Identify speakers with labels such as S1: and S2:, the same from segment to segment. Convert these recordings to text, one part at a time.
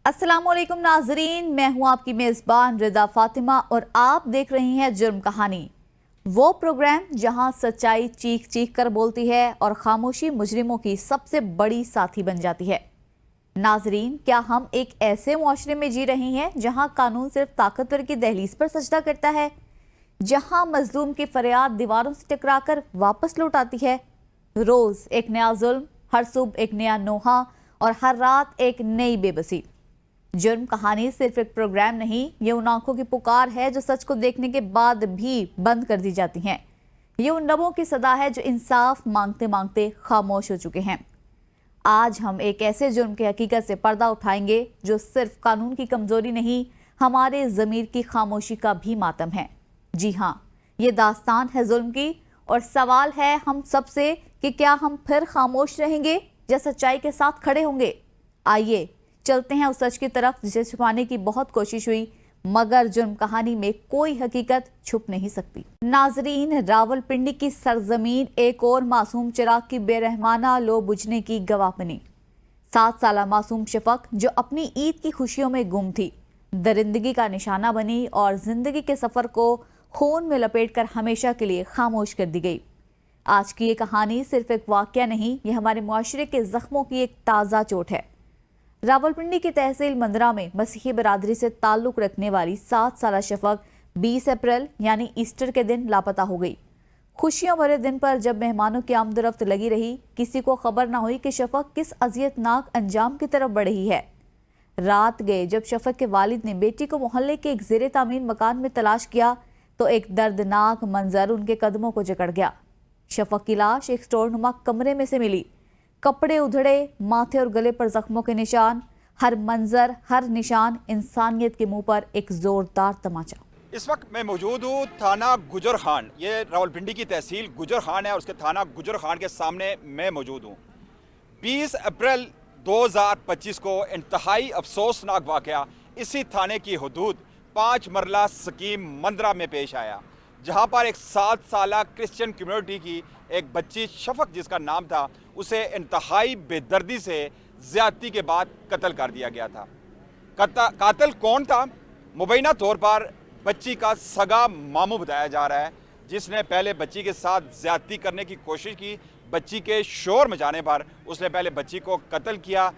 S1: अस्सलामुअलैकुम नाजरीन, मैं हूं आपकी मेज़बान रिदा फातिमा और आप देख रही हैं जुर्म कहानी, वो प्रोग्राम जहां सच्चाई चीख चीख कर बोलती है और खामोशी मुजरिमों की सबसे बड़ी साथी बन जाती है। नाजरीन, क्या हम एक ऐसे मुआशरे में जी रहे हैं जहां कानून सिर्फ ताकतवर की दहलीज पर सजदा करता है, जहां मजलूम की फरियाद दीवारों से टकराकर वापस लौट आती है? रोज एक नया जुल्म, हर सुबह एक नया नोहा और हर रात एक नई बेबसी। जुर्म कहानी सिर्फ एक प्रोग्राम नहीं, ये उन आंखों की पुकार है जो सच को देखने के बाद भी बंद कर दी जाती हैं। ये उन लबों की सदा है जो इंसाफ मांगते मांगते खामोश हो चुके हैं। आज हम एक ऐसे जुर्म की हकीकत से पर्दा उठाएंगे जो सिर्फ कानून की कमजोरी नहीं, हमारे ज़मीर की खामोशी का भी मातम है। जी हाँ, ये दास्तान है जुल्म की और सवाल है हम सबसे कि क्या हम फिर खामोश रहेंगे या सच्चाई के साथ खड़े होंगे? आइए चलते हैं उस सच की तरफ जिसे छुपाने की बहुत कोशिश हुई, मगर जुर्म कहानी में कोई हकीकत छुप नहीं सकती। नाजरीन, रावलपिंडी की सरजमीन एक और मासूम चिराग की बेरहमाना लो बुझने की गवाह बनी। 7 साला मासूम शफक जो अपनी ईद की खुशियों में गुम थी, दरिंदगी का निशाना बनी और जिंदगी के सफर को खून में लपेटकर हमेशा के लिए खामोश कर दी गई। आज की ये कहानी सिर्फ एक वाकया नहीं, ये हमारे मुआशरे के जख्मों की एक ताज़ा चोट है। रावलपिंडी की तहसील मंदरा में मसीही बरादरी से ताल्लुक रखने वाली 7 साला शफक 20 अप्रैल यानी ईस्टर के दिन लापता हो गई। खुशियों भरे दिन पर जब मेहमानों की आमदरफ्त लगी रही, किसी को खबर ना हुई कि शफक किस अजियतनाक अंजाम की तरफ बढ़ रही है। रात गए जब शफक के वालिद ने बेटी को मोहल्ले के एक ज़ेरे तामीर मकान में तलाश किया तो एक दर्दनाक मंजर उनके कदमों को जकड़ गया। शफक की लाश एक स्टोरनुमा कमरे में से मिली, कपड़े उधड़े, माथे और गले पर जख्मों के निशान। हर मंजर, हर निशान इंसानियत के मुंह पर एक जोरदार तमाचा।
S2: इस वक्त मैं मौजूद हूँ थाना गुजर खान। ये रावलपिंडी की तहसील गुजर खान है और उसके थाना गुजर खान के सामने मैं मौजूद हूँ। 20 अप्रैल 2025 को इंतहाई अफसोसनाक वाक़या इसी थाने की हदूद 5 मरला स्कीम मंदरा में पेश आया, जहाँ पर एक 7 साला क्रिश्चियन कम्युनिटी की एक बच्ची शफक जिसका नाम था, उसे इंतहाई बेदर्दी से ज़्यादती के बाद कत्ल कर दिया गया था। कातिल कौन था? मुबैना तौर पर बच्ची का सगा मामू बताया जा रहा है, जिसने पहले बच्ची के साथ ज़्यादती करने की कोशिश की। बच्ची के शोर मचाने पर उसने पहले बच्ची को कत्ल किया,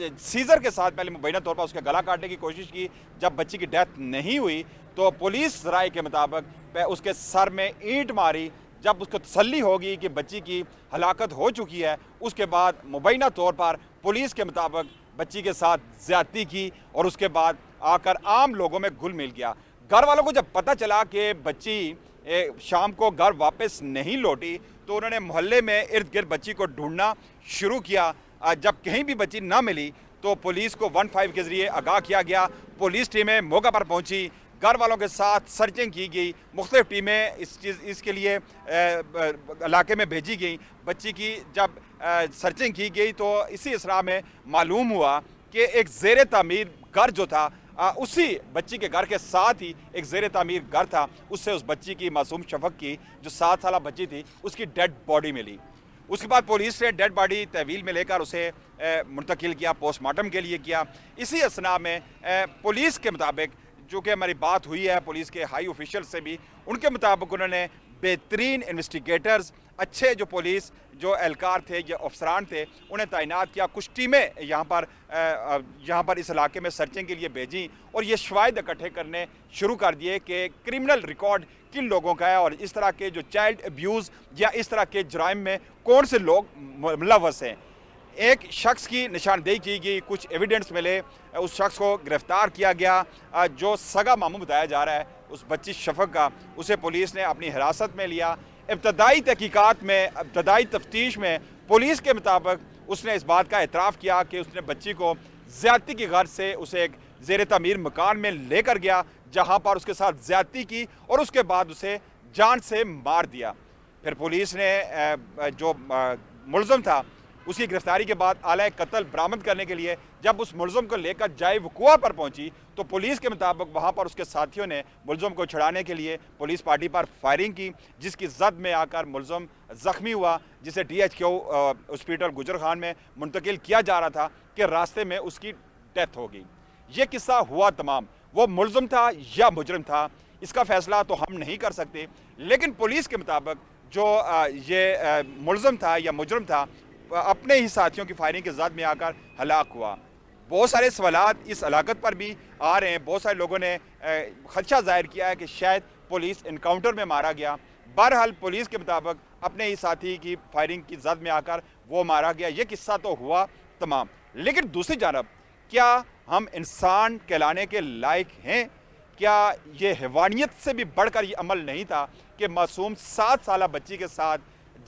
S2: सीजर के साथ पहले मुबैना तौर पर उसका गला काटने की कोशिश की। जब बच्ची की डेथ नहीं हुई तो पुलिस राय के मुताबिक उसके सर में ईंट मारी। जब उसको तसल्ली होगी कि बच्ची की हलाकत हो चुकी है, उसके बाद मुबैना तौर पर पुलिस के मुताबिक बच्ची के साथ ज़्यादती की और उसके बाद आकर आम लोगों में घुल मिल गया। घर वालों को जब पता चला कि बच्ची शाम को घर वापस नहीं लौटी तो उन्होंने मोहल्ले में इर्द गिर्द बच्ची को ढूंढना शुरू किया। जब कहीं भी बच्ची ना मिली तो पुलिस को 15 के ज़रिए आगाह किया गया। पुलिस टीमें मौका पर पहुंची, घर वालों के साथ सर्चिंग की गई। मुख्तलिफ टीमें इसके लिए इलाके में भेजी गई। बच्ची की जब सर्चिंग की गई तो इसी इसरा में मालूम हुआ कि एक ज़ेरे तामीर घर जो था, उसी बच्ची के घर के साथ ही एक ज़ेरे तामीर घर था। उससे उस बच्ची की, मासूम शफक की जो 7 साला बच्ची थी, उसकी डेड बॉडी मिली। उसके बाद पुलिस ने डेड बॉडी तहवील में लेकर उसे मुंतकिल किया, पोस्टमार्टम के लिए किया। इसी असना में पुलिस के मुताबिक, जो कि हमारी बात हुई है पुलिस के हाई ऑफिशियल से भी, उनके मुताबिक उन्होंने बेहतरीन इन्वेस्टिगेटर्स, अच्छे जो पुलिस जो एहलकार थे या अफसरान थे, उन्हें तैनात किया। कुछ टीमें यहाँ पर इस इलाके में सर्चिंग के लिए भेजी और ये शवाहिद इकट्ठे करने शुरू कर दिए कि क्रिमिनल रिकॉर्ड किन लोगों का है और इस तरह के जो चाइल्ड अब्यूज़ या इस तरह के जुराइम में कौन से लोग मुलव्वस हैं। एक शख्स की निशानदेही की गई, कुछ एविडेंस मिले, उस शख्स को गिरफ्तार किया गया जो सगा मामू बताया जा रहा है उस बच्ची शफक का। उसे पुलिस ने अपनी हिरासत में लिया। इब्तदाई तहकीकात में, इब्तदाई तफ्तीश में पुलिस के मुताबिक उसने इस बात का एतराफ़ किया कि उसने बच्ची को ज़्यादती की गर्ज से उसे एक ज़ेरे तामीर मकान में लेकर गया, जहाँ पर उसके साथ ज़्यादती की और उसके बाद उसे जान से मार दिया। फिर पुलिस ने जो मुलज़म था उसकी गिरफ्तारी के बाद आला कत्ल बरामद करने के लिए जब उस मुलज़म को लेकर जाए वक़ुआ पर पहुंची तो पुलिस के मुताबिक वहां पर उसके साथियों ने मुलज़म को छुड़ाने के लिए पुलिस पार्टी पर फायरिंग की, जिसकी जद में आकर मुलज़म ज़ख्मी हुआ, जिसे DHQ हॉस्पिटल गुजर खान में मुंतकिल किया जा रहा था कि रास्ते में उसकी डेथ हो गई। ये किस्सा हुआ तमाम, वो मुलज़िम था या मुजरिम था इसका फैसला तो हम नहीं कर सकते, लेकिन पुलिस के मुताबिक जो ये मुलज़िम था या मुजरिम था अपने ही साथियों की फायरिंग के जद में आकर हलाक हुआ। बहुत सारे सवालात इस हलाकत पर भी आ रहे हैं। बहुत सारे लोगों ने खदशा जाहिर किया है कि शायद पुलिस इनकाउंटर में मारा गया। बहरहाल पुलिस के मुताबिक अपने ही साथी की फायरिंग की जद में आकर वो मारा गया। ये किस्सा तो हुआ तमाम, लेकिन दूसरी जानब क्या हम इंसान कहलाने के लायक हैं? क्या ये हैवानियत से भी बढ़कर ये अमल नहीं था कि मासूम 7 साला बच्ची के साथ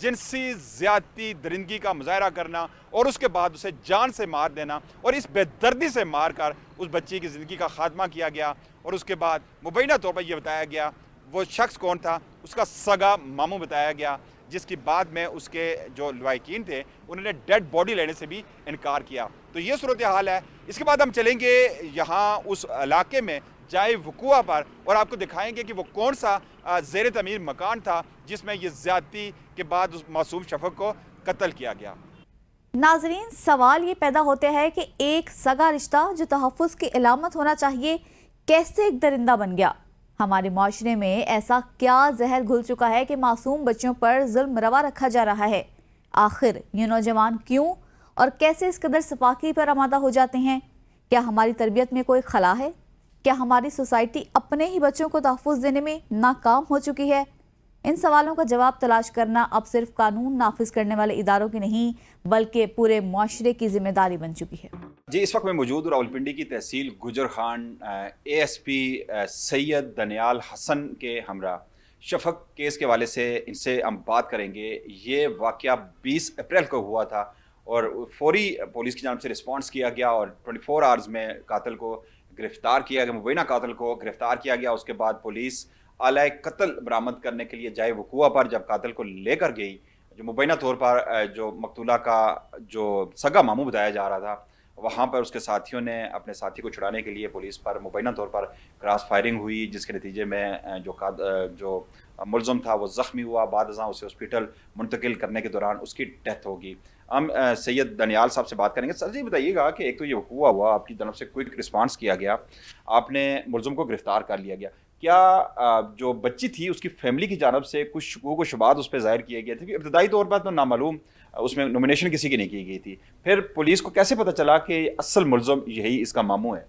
S2: जिनसी ज़्यादती दरिंदगी का मुजाहरा करना और उसके बाद उसे जान से मार देना और इस बेदर्दी से मार कर उस बच्ची की ज़िंदगी का खात्मा किया गया। और उसके बाद मुबैना तौर पर यह बताया गया वो शख्स कौन था, उसका सगा मामू बताया गया, जिसकी बाद में उसके जो लवाकिन थे उन्होंने डेड बॉडी लेने से भी इनकार किया। तो ये सूरत हाल है। इसके बाद हम चलेंगे यहाँ उस इलाके में जाए वकूआ पर और आपको दिखाएंगे कि वो कौन सा ज़ेर तमीर मकान था जिसमें ये ज़्यादती के बाद उस मासूम शफक को कत्ल किया गया।
S1: नाजरीन, सवाल ये पैदा होते हैं कि एक सगा रिश्ता जो तहफ़्फ़ुज़ की इलामत होना चाहिए कैसे एक दरिंदा बन गया। हमारे माशरे में ऐसा क्या जहर घुल चुका है कि मासूम बच्चों पर जुल्म रवा रखा जा रहा है। आखिर ये नौजवान क्यों और कैसे इस कदर सफाकी पर आमादा हो जाते हैं? क्या हमारी तरबियत में कोई खला है? क्या हमारी सोसाइटी अपने ही बच्चों को तहफ़्फ़ुज़ देने में नाकाम हो चुकी है? इन सवालों का जवाब तलाश करना अब सिर्फ कानून नाफिज करने वाले इदारों की नहीं बल्कि पूरे मुआशरे की जिम्मेदारी बन चुकी है।
S2: जी, इस वक्त मैं मौजूद हूँ रावलपिंडी की तहसील गुजर खान ASP सैयद दनियाल हसन के हमरा। शफक केस के हवाले से इनसे हम बात करेंगे। ये वाक़या 20 अप्रैल को हुआ था और फौरी पुलिस की जानिब से रिस्पॉन्स किया गया और 24 आवर्स में कातिल को गिरफ्तार किया गया, मुबैना कातिल को गिरफ्तार किया गया। उसके बाद पुलिस आलाए कत्ल बरामद करने के लिए जाए वकूआ पर जब कातिल को लेकर गई, जो मुबैना तौर पर जो मकतूला का जो सगा मामू बताया जा रहा था, वहाँ पर उसके साथियों ने अपने साथी को छुड़ाने के लिए पुलिस पर मुबैना तौर पर क्रॉस फायरिंग हुई, जिसके नतीजे में जो मुलज़िम था वो ज़ख्मी हुआ। बाद अज़ां उसे हॉस्पिटल मुंतकिल करने के दौरान उसकी डेथ होगी। हम सैयद दनियाल साहब से बात करेंगे। सर जी बताइएगा कि एक तो ये वकूआ हुआ, आपकी तरफ से क्विक रिस्पांस किया गया, आपने मुलज़िम को गिरफ्तार कर लिया गया। क्या जो बच्ची थी उसकी फैमिली की जानब से कुछ शकूक व शुबात उस पर ज़ाहिर किए गए थे? इब्तदाई तौर पर तो नामालूम, उसमें नॉमिनेशन किसी की नहीं की गई थी। फिर पुलिस को कैसे पता चला कि असल मुलज़िम यही इसका मामू है?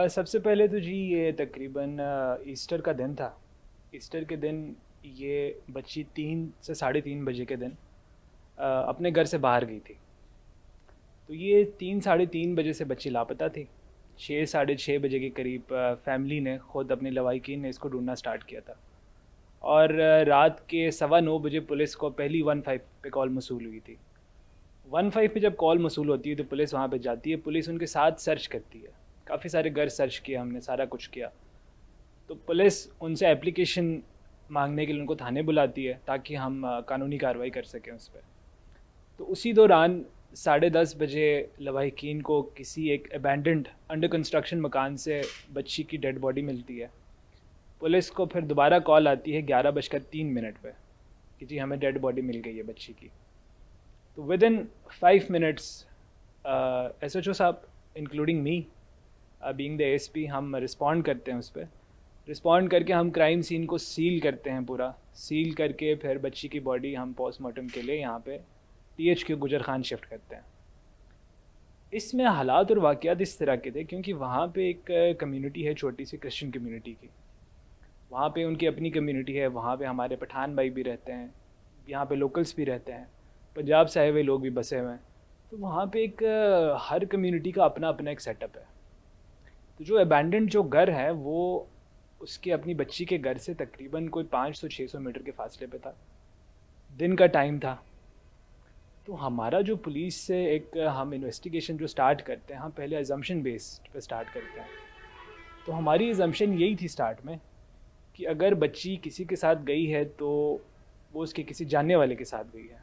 S3: सबसे पहले तो जी ये तकरीबन ईस्टर का दिन था। ईस्टर के दिन ये बच्ची 3 से 3:30 बजे के दिन अपने घर से बाहर गई थी। तो ये 3 साढ़े 3 बजे से बच्ची लापता थी। 6 साढ़े 6 बजे के करीब फैमिली ने ख़ुद अपने लवाकिन ने इसको ढूंढना स्टार्ट किया था और रात के 9:15 बजे पुलिस को पहली 15 पे कॉल मसूल हुई थी। 15 पे जब कॉल मसूल होती है तो पुलिस वहाँ पे जाती है। पुलिस उनके साथ सर्च करती है, काफ़ी सारे घर सर्च किया हमने, सारा कुछ किया। तो पुलिस उनसे एप्लीकेशन मांगने के लिए उनको थाने बुलाती है ताकि हम कानूनी कार्रवाई कर सकें उस पर। तो उसी दौरान 10:30 बजे लवाहिकीन को किसी एक अबैंडन्ड अंडर कंस्ट्रक्शन मकान से बच्ची की डेड बॉडी मिलती है। पुलिस को फिर दोबारा कॉल आती है 11:03 पे कि जी हमें डेड बॉडी मिल गई है बच्ची की। तो विद इन 5 मिनट्स SHO साहब including me being the ASP हम रिस्पॉन्ड करते हैं उस पर। रिस्पॉन्ड करके हम क्राइम सीन को सील करते हैं, पूरा सील करके फिर बच्ची की बॉडी हम पोस्टमार्टम के लिए यहाँ पे THQ गुजर खान शिफ्ट करते हैं। इसमें हालात और वाक़यात इस तरह के थे क्योंकि वहाँ पे एक कम्युनिटी है छोटी सी क्रिश्चियन कम्युनिटी की, वहाँ पे उनकी अपनी कम्युनिटी है। वहाँ पे हमारे पठान भाई भी रहते हैं, यहाँ पे लोकल्स भी रहते हैं, पंजाब से आए हुए लोग भी बसे हुए हैं। तो वहाँ पे एक हर कम्युनिटी का अपना अपना एक सेटअप है। तो जो अबैंडन्ड जो घर है वो उसकी अपनी बच्ची के घर से तकरीबन कोई 500-600 मीटर के फासले पे था। दिन का टाइम था। तो हमारा जो पुलिस से एक हम इन्वेस्टिगेशन जो स्टार्ट करते हैं, हम पहले अजम्पशन बेस्ड पे स्टार्ट करते हैं। तो हमारी अजम्पशन यही थी स्टार्ट में कि अगर बच्ची किसी के साथ गई है तो वो उसके किसी जानने वाले के साथ गई है।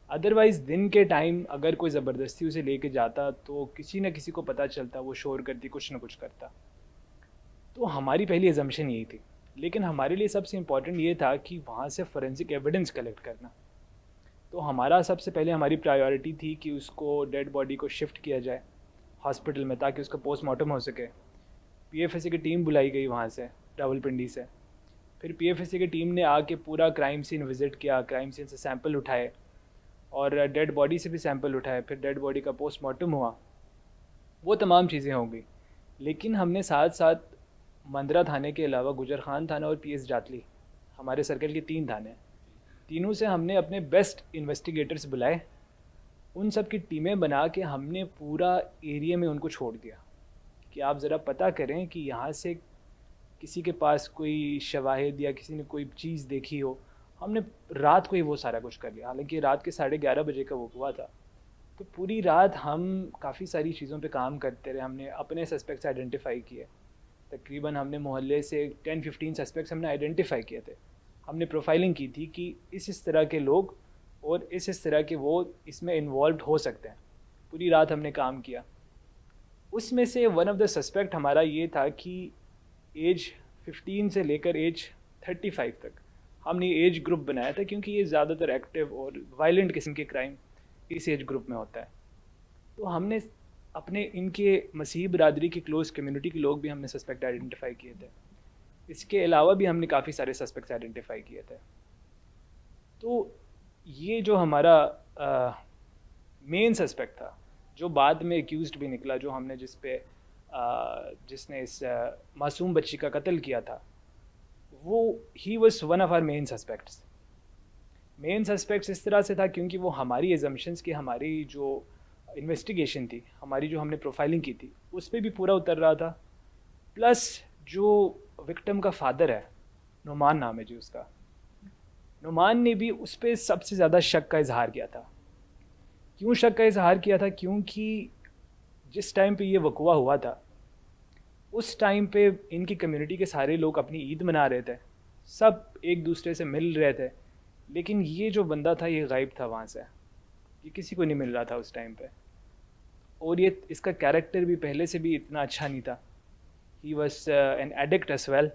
S3: अदरवाइज़ दिन के टाइम अगर कोई ज़बरदस्ती उसे लेके जाता तो किसी न किसी को पता चलता, वो शोर करती, कुछ न कुछ करता। तो हमारी पहली अजम्पशन यही थी। लेकिन हमारे लिए सबसे इम्पॉर्टेंट ये था कि वहाँ से फोरेंसिक एविडेंस कलेक्ट करना। तो हमारा सबसे पहले हमारी प्रायोरिटी थी कि उसको डेड बॉडी को शिफ्ट किया जाए हॉस्पिटल में ताकि उसका पोस्टमार्टम हो सके। पीएफएसए की टीम बुलाई गई वहाँ से, रावलपिंडी से। फिर पीएफएसए की टीम ने आके पूरा क्राइम सीन विज़िट किया, क्राइम सीन से सैंपल उठाए और डेड बॉडी से भी सैंपल उठाए। फिर डेड बॉडी का पोस्टमार्टम हुआ, वो तमाम चीज़ें हो गई। लेकिन हमने साथ साथ मंदरा थाने के अलावा गुजर खान थाना और पीएस जातली, हमारे सर्कल के 3 थाने हैं, तीनों से हमने अपने बेस्ट इन्वेस्टिगेटर्स बुलाए। उन सब की टीमें बना के हमने पूरा एरिया में उनको छोड़ दिया कि आप ज़रा पता करें कि यहाँ से किसी के पास कोई शवाहिद या किसी ने कोई चीज़ देखी हो। हमने रात को ही वो सारा कुछ कर लिया, हालांकि रात के 11:30 बजे का वो हुआ था। तो पूरी रात हम काफ़ी सारी चीज़ों पे काम करते रहे। हमने अपने सस्पेक्ट्स आइडेंटिफाई किए, तकरीबन हमने मोहल्ले से 10-15 सस्पेक्ट्स हमने आइडेंटिफाई किए थे। हमने प्रोफाइलिंग की थी कि इस तरह के लोग और इस तरह के वो इसमें इन्वॉल्व हो सकते हैं। पूरी रात हमने काम किया। उसमें से वन ऑफ द सस्पेक्ट हमारा ये था कि एज 15 से लेकर एज 35 तक हमने एज ग्रुप बनाया था, क्योंकि ये ज़्यादातर एक्टिव और वायलेंट किस्म के क्राइम इस एज ग्रुप में होता है। तो हमने अपने इनके मसीह बरादरी की क्लोज कम्युनिटी के लोग भी हमने सस्पेक्ट आइडेंटिफाई किए थे। इसके अलावा भी हमने काफ़ी सारे सस्पेक्ट्स आइडेंटिफाई किए थे। तो ये जो हमारा मेन सस्पेक्ट था, जो बाद में एक्यूज्ड भी निकला, जो हमने जिसने इस मासूम बच्ची का कत्ल किया था, वो he was one of our main suspects. Main suspects इस तरह से था क्योंकि वो हमारी एजम्पशंस की, हमारी जो इन्वेस्टिगेशन थी, हमारी जो हमने प्रोफाइलिंग की थी, उस पर भी पूरा उतर रहा था। प्लस जो विक्टिम का फादर है, नुमान नाम है जी उसका, नुमान ने भी उस पर सबसे ज़्यादा शक का इजहार किया था। क्यों शक का इजहार किया था? क्योंकि जिस टाइम पे ये वक़ुआ हुआ था, उस टाइम पे इनकी कम्युनिटी के सारे लोग अपनी ईद मना रहे थे, सब एक दूसरे से मिल रहे थे, लेकिन ये जो बंदा था ये गायब था वहाँ से, ये किसी को नहीं मिल रहा था उस टाइम पे। और ये इसका कैरेक्टर भी पहले से भी इतना अच्छा नहीं था, he was an addict as well.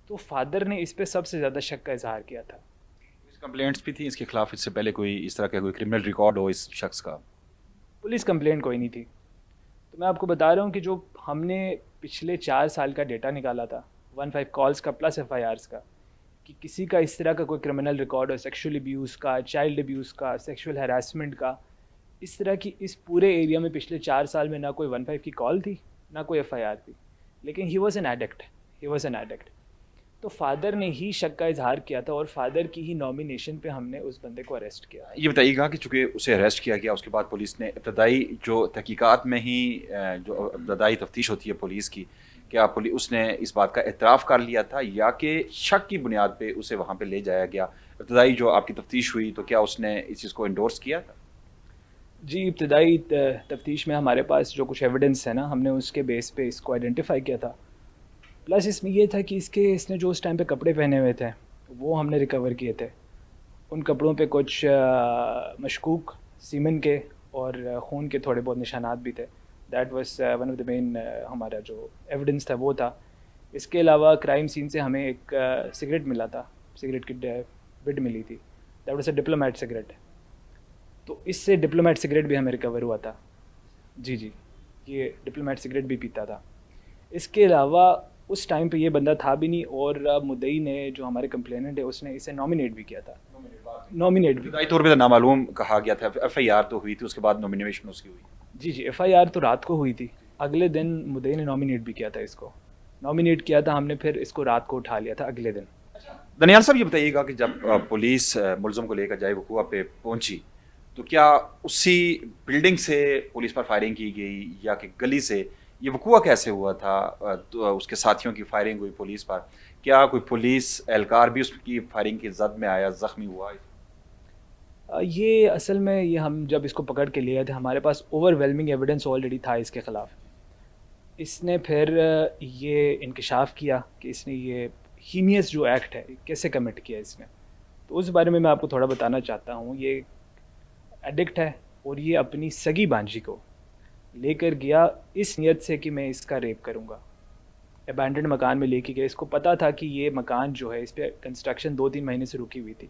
S3: तो फादर ने इस पे सबसे ज़्यादा शक का इजहार किया था।
S2: कंप्लेंट्स भी थी इसके खिलाफ, इससे पहले कोई इस तरह का कोई क्रिमिनल रिकॉर्ड हो इस शख्स का?
S3: पुलिस कंप्लेंट कोई नहीं थी। तो मैं आपको बता रहा हूँ कि जो हमने पिछले 4 साल का डेटा निकाला था, 15 कॉल्स का प्लस FIRs का, कि किसी का इस तरह का कोई क्रिमिनल रिकॉर्ड हो, सेक्सुअल अब्यूज़ का, चाइल्ड अब्यूज़ का, सेक्सुअल हैरेसमेंट का, इस तरह की इस पूरे एरिया में पिछले 4 साल में ना कोई 15 की कॉल थी, ना कोई FIR थी। लेकिन ही वॉज एन एडिक्ट। तो फादर ने ही शक का इजहार किया था और फादर की ही नॉमिनेशन पे हमने उस बंदे को अरेस्ट किया।
S2: ये बताइएगा कि चूँकि उसे अरेस्ट किया गया, उसके बाद पुलिस ने इब्तदाई जो तहकीकात में ही जो इब्तदाई तफ्तीश होती है पुलिस की, क्या उसने इस बात का एतराफ़ कर लिया था या कि शक की बुनियाद पे उसे वहाँ पे ले जाया गया? इब्तदाई जो आपकी तफ्तीश हुई तो क्या उसने इस चीज़ को इंडोर्स किया था?
S3: जी, इब्तदाई तफ्तीश में हमारे पास जो कुछ एविडेंस है ना, हमने उसके बेस पे इसको आइडेंटिफाई किया था। प्लस इसमें यह था कि इसने जो उस टाइम पे कपड़े पहने हुए थे वो हमने रिकवर किए थे। उन कपड़ों पे कुछ मशकूक सीमेन के और खून के थोड़े बहुत निशानात भी थे। That was one of the main हमारा जो एविडेंस था वो था। इसके अलावा क्राइम सीन से हमें एक सिगरेट मिला था, सिगरेट की बिड मिली थी। That was a diplomat cigarette. तो इससे डिप्लोमेट सिगरेट भी हमें रिकवर हुआ था। जी, ये डिप्लोमेट सिगरेट भी पीता था। इसके अलावा उस टाइम पे ये बंदा था भी नहीं और मुद्दई ने, जो हमारे कंप्लेनेंट है, उसने इसे नॉमिनेट भी किया था। नॉमिनेट भी
S2: तौर पे तो नामालूम कहा गया था। FIR तो हुई थी, उसके बाद नॉमिनेशन उसकी हुई।
S3: जी, FIR तो रात को हुई थी। अगले दिन मुद्दई ने नॉमिनेट भी किया था, इसको नॉमिनेट किया था हमने, फिर इसको रात को उठा लिया था अगले दिन।
S2: दनियाल साहब, ये बताइएगा कि जब पुलिस मुलज़म को लेकर जाए वक़ुआ पे पहुंची, तो क्या उसी बिल्डिंग से पुलिस पर फायरिंग की गई या कि गली से? ये वक़ुआ कैसे हुआ था? तो उसके साथियों की फायरिंग हुई पुलिस पर, क्या कोई पुलिस एहलकार भी उसकी फायरिंग की जद में आया, ज़ख्मी हुआ?
S3: ये असल में ये हम जब इसको पकड़ के लिए थे, हमारे पास ओवरवेलमिंग एविडेंस ऑलरेडी था इसके ख़िलाफ़। इसने फिर ये इंकशाफ किया कि इसने ये हीनियस जो एक्ट है कैसे कमिट किया इसने। तो उस बारे में मैं आपको थोड़ा बताना चाहता हूँ। ये एडिक्ट है और ये अपनी सगी बांजी को लेकर गया इस नियत से कि मैं इसका रेप करूँगा। अबैंडन्ड मकान में लेके गया। इसको पता था कि ये मकान जो है, इस पर कंस्ट्रक्शन 2-3 महीने से रुकी हुई थी,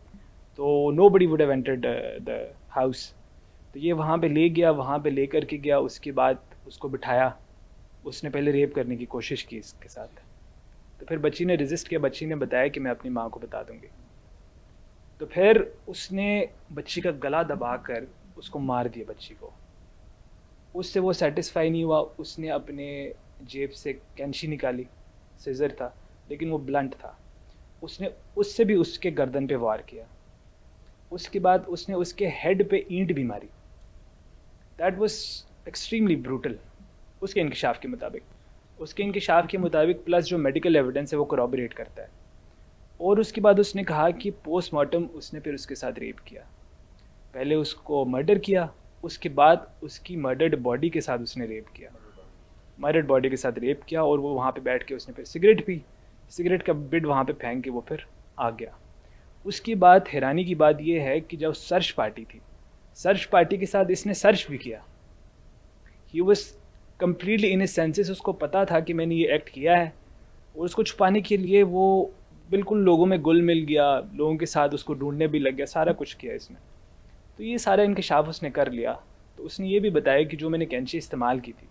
S3: तो nobody would have entered the house. तो ये वहाँ पे ले गया, वहाँ पे लेकर के गया। उसके बाद उसको बिठाया, उसने पहले रेप करने की कोशिश की इसके साथ। तो फिर बच्ची ने रेजिस्ट किया, बच्ची ने बताया कि मैं अपनी माँ को बता दूँगी। तो फिर उसने बच्ची का गला दबाकर उसको मार दिया बच्ची को। उससे वो सेटिस्फाई नहीं हुआ, उसने अपने जेब से कैंची निकाली, सीज़र था लेकिन वो ब्लंट था, उसने उससे भी उसके गर्दन पे वार किया। उसके बाद उसने उसके हेड पे ईंट भी मारी। दैट वाज एक्सट्रीमली ब्रूटल उसके इंकशाफ के मुताबिक। उसके इंकशाफ के मुताबिक प्लस जो मेडिकल एविडेंस है वो corroborate करता है। और उसके बाद उसने कहा कि पोस्टमार्टम उसने फिर उसके साथ रेप किया। पहले उसको मर्डर किया, उसके बाद उसकी मर्डर्ड बॉडी के साथ उसने रेप किया, मर्डर्ड बॉडी के साथ रेप किया। और वो वहाँ पे बैठ के उसने फिर सिगरेट पी, सिगरेट का बिड वहाँ पे फेंक के वो फिर आ गया। उसकी बात, हैरानी की बात ये है कि जब सर्च पार्टी थी, सर्च पार्टी के साथ इसने सर्च भी किया। He was completely in his senses, उसको पता था कि मैंने ये एक्ट किया है, और उसको छुपाने के लिए वो बिल्कुल लोगों में घुल मिल गया, लोगों के साथ उसको ढूंढने भी लग गया, सारा कुछ किया इसने। तो ये सारा इंकशाफ उसने कर लिया। तो उसने ये भी बताया कि जो मैंने कैंची इस्तेमाल की थी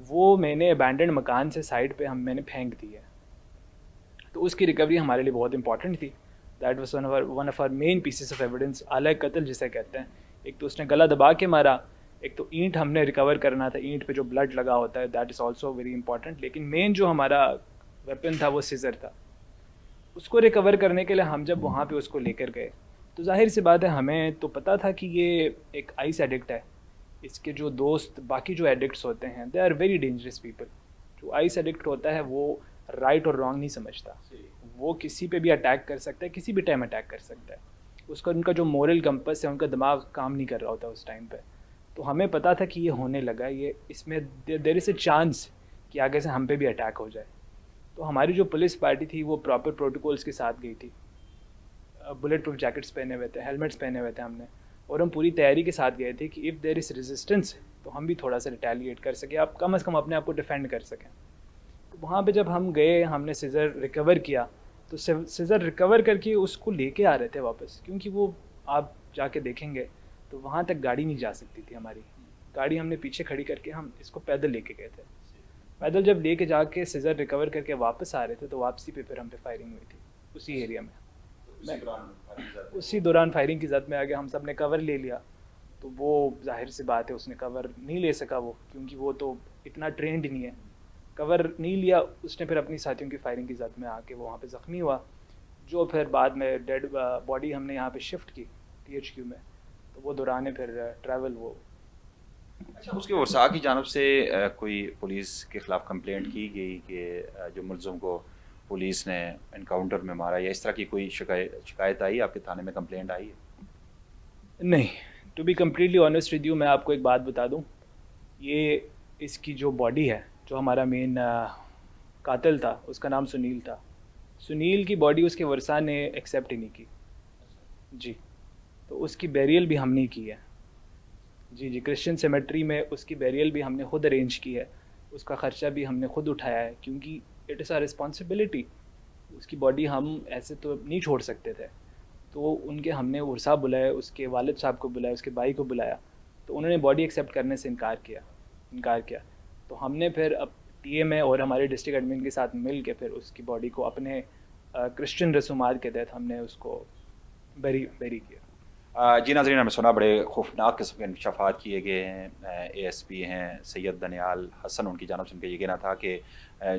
S3: वो मैंने अबैंडन्ड मकान से साइड पे मैंने फेंक दी है। तो उसकी रिकवरी हमारे लिए बहुत इंपॉर्टेंट थी। That was one of our main pieces of evidence, आला कत्ल जिसे कहते हैं। एक तो उसने गला दबा के मारा, एक तो ईंट हमने रिकवर करना था, ईंट पे जो ब्लड लगा होता है, that is also very important. लेकिन मेन जो हमारा वेपन था वो सीज़र था। उसको रिकवर करने के लिए हम जब वहाँ पे उसको लेकर गए तो जाहिर सी बात है हमें तो पता था कि ये एक आइस एडिक्ट है। इसके जो दोस्त बाकी जो एडिक्ट्स होते हैं they are very dangerous people. जो आइस एडिक्ट होता है वो राइट और रॉन्ग नहीं समझता, वो किसी पे भी अटैक कर सकता है, किसी भी टाइम अटैक कर सकता है। उसका उनका जो मोरल कंपस है, उनका दिमाग काम नहीं कर रहा होता उस टाइम पे। तो हमें पता था कि ये होने लगा, ये इसमें देयर इज़ अ चांस कि आगे से हम पे भी अटैक हो जाए। तो हमारी जो पुलिस पार्टी थी वो प्रॉपर प्रोटोकॉल्स के साथ गई थी। बुलेट प्रूफ जैकेट्स पहने हुए थे, हेलमेट्स पहने हुए थे हमने, और हम पूरी तैयारी के साथ गए थे कि इफ़ देयर इज़ रेजिस्टेंस तो हम भी थोड़ा सा रिटेलिएट कर सकें, आप कम से कम अपने आप को डिफेंड कर सकें। तो वहाँ पे जब हम गए, हमने सीज़र रिकवर किया, तो सीज़र रिकवर करके उसको लेके आ रहे थे वापस, क्योंकि वो आप जाके देखेंगे तो वहाँ तक गाड़ी नहीं जा सकती थी हमारी गाड़ी। हमने पीछे खड़ी करके हम इसको पैदल लेके गए थे। पैदल जब लेके जाके सीज़र रिकवर करके वापस आ रहे थे तो वापसी पे फिर हम पे फायरिंग हुई थी उसी एरिया में। उसी दौरान फायरिंग की जद में आ गया, हम सब ने कवर ले लिया। तो वो जाहिर सी बात है उसने कवर नहीं ले सका वो, क्योंकि वो तो इतना ट्रेंड नहीं है। कवर नहीं लिया उसने, फिर अपनी साथियों की फायरिंग की जद में आके वो वहाँ पे ज़ख्मी हुआ, जो फिर बाद में डेड बॉडी हमने यहाँ पे शिफ्ट की THQ में। तो वो दौरान फिर ट्रैवल वो।
S4: अच्छा, उसके वसा की जानब से कोई पुलिस के ख़िलाफ़ कंप्लेंट की गई कि जो मुलज़म को पुलिस ने इनकाउंटर में मारा, या इस तरह की कोई शिकायत आई आपके थाने में, कंप्लेंट आई है?
S3: नहीं, to be completely honest with you, मैं आपको एक बात बता दूं, ये इसकी जो बॉडी है, जो हमारा मेन कातिल था उसका नाम सुनील था। सुनील की बॉडी उसके वर्सा ने एक्सेप्ट ही नहीं की जी। तो उसकी बैरियल भी हमने की है जी। क्रिश्चियन सेमेट्री में उसकी बैरियल भी हमने खुद अरेंज की है, उसका ख़र्चा भी हमने खुद उठाया है, क्योंकि इट इज़ आवर रिस्पॉन्सिबिलिटी। उसकी बॉडी हम ऐसे तो नहीं छोड़ सकते थे। तो उनके हमने उर्सा बुलाया, उसके वालिद साहब को बुलाया, उसके भाई को बुलाया, तो उन्होंने बॉडी एक्सेप्ट करने से इनकार किया। तो हमने फिर अब TMA और हमारे डिस्ट्रिक्ट एडमिन के साथ मिल के फिर उसकी बॉडी को अपने क्रिश्चियन रसूमात के तहत हमने उसको बेरी किया।
S4: जी नाज़रीन, हमें सुना बड़े खौफनाक किस्म के इंकशाफात किए गए हैं। ASP हैं सैयद दनियाल हसन, उनकी जानब से उनका ये कहना था कि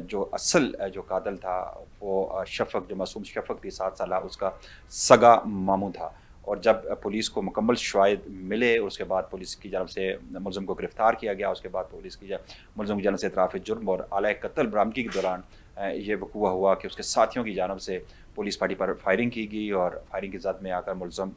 S4: जो असल जो कातिल था वो शफ़क़, जो मासूम शफ़क़ थी 7 साल, उसका सगा मामू था। और जब पुलिस को मुकम्मल शवाहिद मिले, उसके बाद पुलिस की जानब से मुलज़म को गिरफ़्तार किया गया। उसके बाद पुलिस की मुलज़म की जानब से इतराफ़ जुर्म और आला कत्ल बरामदगी के दौरान ये वक़ूआ हुआ कि उसके साथियों की जानब से पुलिस पार्टी पर फायरिंग की गई, और फायरिंग की जद में आकर मुलज़म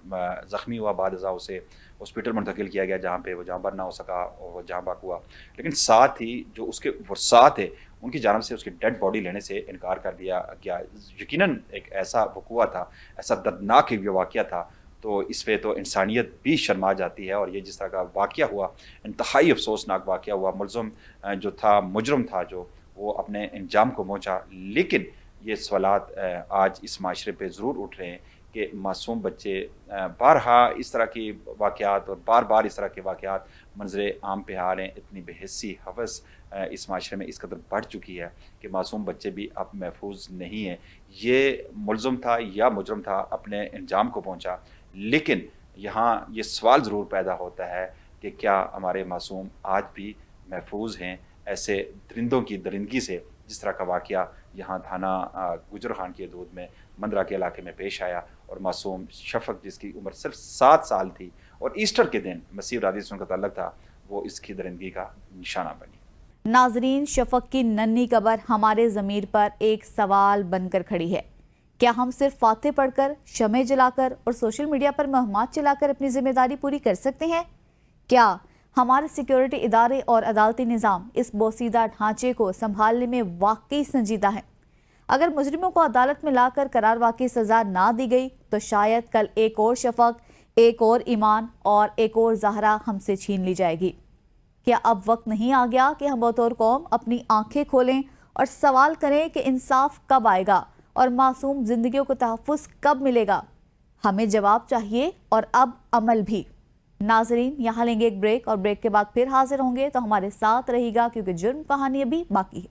S4: ज़ख्मी हुआ। बाद अज़ा उसे हॉस्पिटल मुंतकिल किया गया, जहाँ पे वो जाँबर ना हो सका और जहाँ बाक हुआ। लेकिन साथ ही जो उसके वर्सा थे उनकी जानब से उसकी डेड बॉडी लेने से इनकार कर दिया गया। यकीनन एक ऐसा वक़ूआ था, ऐसा दर्दनाक एक वाक़या था, तो इस पर तो इंसानियत भी शर्मा जाती है। और ये जिस तरह का वाक़या हुआ, इंतहाई अफसोसनाक वाक़या हुआ। मुलज़म जो था, मुजरम था, जो वो अपने अंजाम को पहुँचा। लेकिन ये सवालात आज इस माशरे पे ज़रूर उठ रहे हैं कि मासूम बच्चे बारहा इस तरह की वाक़यात और बार बार इस तरह के वाक़यात मंजर आम पे आ रहे हैं। इतनी बेहिस्सी हवस इस माशरे में इस कदर बढ़ चुकी है कि मासूम बच्चे भी अब महफूज नहीं हैं। ये मुल्ज़म था या मुजरम था, अपने अंजाम को पहुँचा, लेकिन यहाँ ये सवाल ज़रूर पैदा होता है कि क्या हमारे मासूम आज भी महफूज हैं ऐसे दरिंदों की दरिंदगी से, जिस तरह का वाक़या यहाँ थाना गुजर खान की हदूद में मंदरा के इलाके में पेश आया और मासूम शफ़क़ जिसकी उम्र सिर्फ 7 साल थी और ईस्टर के दिन मसीह रादी से उनका ताल्लुक़ था, वो इसकी दरिंदगी का निशाना बनी।
S1: नाजरीन, शफ़क़ की नन्ही कब्र हमारे ज़मीर पर एक सवाल बनकर खड़ी है। क्या हम सिर्फ फातिह पढ़कर, शमे जलाकर और सोशल मीडिया पर महमात चलाकर अपनी जिम्मेदारी पूरी कर सकते हैं? क्या हमारे सिक्योरिटी इदारे और अदालती निज़ाम इस बोसीदा ढांचे को संभालने में वाकई संजीदा है? अगर मुजरिमों को अदालत में लाकर करार वाकई सज़ा ना दी गई तो शायद कल एक और शफ़क़, एक और ईमान और एक और ज़हरा हमसे छीन ली जाएगी। क्या अब वक्त नहीं आ गया कि हम बतौर कौम अपनी आंखें खोलें और सवाल करें कि इंसाफ कब आएगा और मासूम जिंदगियों को तहफ़्फ़ुज़ कब मिलेगा? हमें जवाब चाहिए और अब अमल भी। नाजरीन, यहाँ लेंगे एक ब्रेक और ब्रेक के बाद फिर हाजिर होंगे, तो हमारे साथ रहिएगा क्योंकि जुर्म कहानी अभी बाकी है।